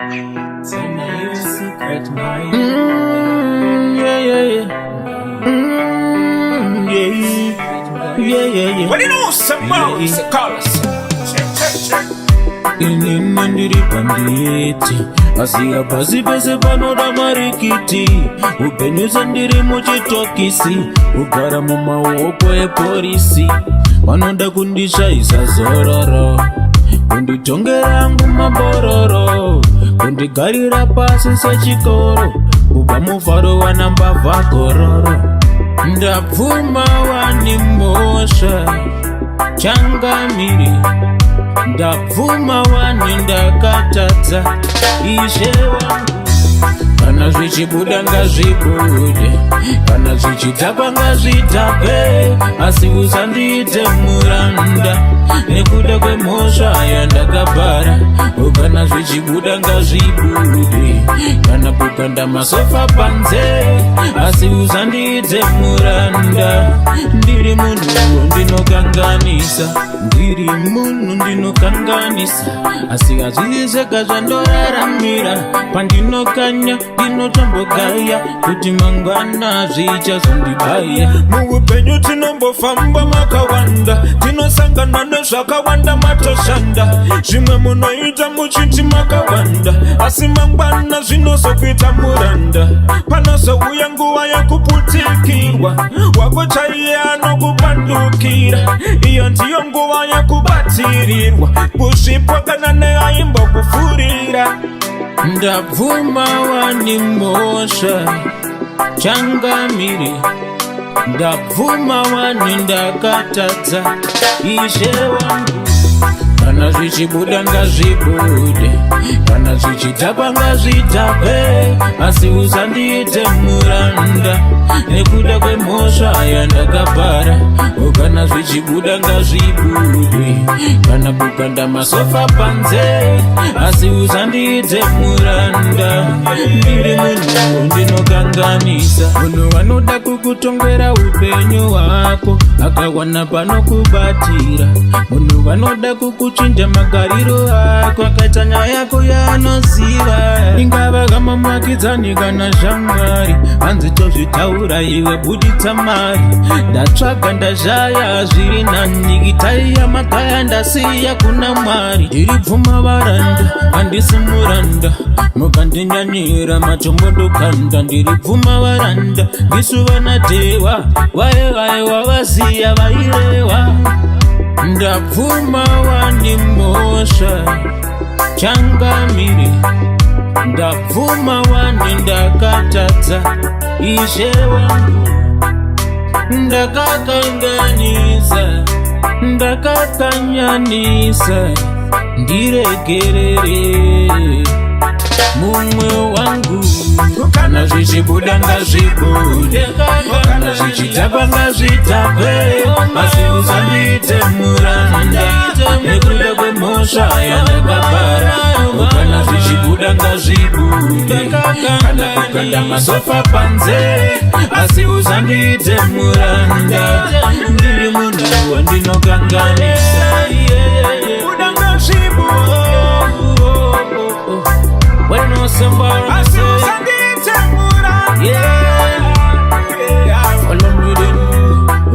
Tell me your secret, my Yeah, yeah, yeah. Yeah. What do you know? Some bones, colors. Check. Inimandiri panditi asiya pasi pese panoda marikiti upenyu sendiri muchitokisi ugara mumaoko eporisi vanoda kundishaisa zororo kunditongera angu mabororo kundigarira pasi sechikoro kubva mufaro wanambavha gororo ndapfuma wanimosha changamiri ndapfuma wani ndakatadza ishe wangu kana zvichibuda ngazvibude kana zvichitapa ngazvitape asi usandiite muranda nekuda kwemhosva yandakabhara kana zvichibuda ngazvibude kana kukanda masofa panze asi usandiite muranda ndiri munhu ndinokanganisa asi hazvisi zvega zvandoraramira pandinokanya ndinotombogaya kuti mangwana zvichazondibaya Muupenyu tinombofamba makawanda tinosangana nezvakawanda matoshanda zvimwe munoita muchiti makawanda asi mangwana zvinozokuita muranda panozouya nguva yakuputikirwa wako chaiye anokupandukira iyo ndiyo nguva yakubatirirwa kusvipa kana neaimbo kufurira ndapfuma wanimosha changamiri ndapfuma wani ndakatadza ishe wangu kana zvichibuda ngazvibude kana zvichitapa ngazvitape asi usandiite muranda nekuda kwemhosva yandakabhara kana zvichibuda ngazvibude kana kukanda masofa panze asi usandiite muranda ndiri munhu ndinokanganisa munhu vanoda kukutongera upenyu hwako akawana panokubatira munhu vanoda kukuchinja magariro ako akaita nyaya yako yaanoziva ingava kamamakidzani kana shamwari hanzi tozvitaura iwe buditsa mari ndatsvaga ndazvaya zviri nanyikitaiya magaya ndasiya kuna mwari ndiri pfuma varanda handisi muranda mukandinyanyira matombodokanda ndiri pfuma varanda ndisu vanatewa vaevae wavaziya vaireva ndapfuma wanimosha changamiri ndapfuma wani ndakatadza ishe wangu ndakakanyanisa ndiregerere mumwe wangu kana zvichibuda ngazvibude kana zvichitapa ngazvitape asi usandiite muranda nekuda kwemhosva yandakabhara kana zvichibuda ngazvibude kana kukanda masofa panze asi usandiite muranda ndiri munhu wandinokanganisa kuda ngazvibude when no somebody asi usandiite muranda follow me then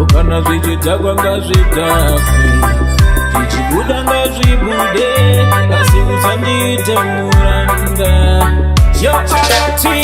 ukana zvichitapa ngazvitape zvichibuda ngazvibude asi usandiite muranda yo alati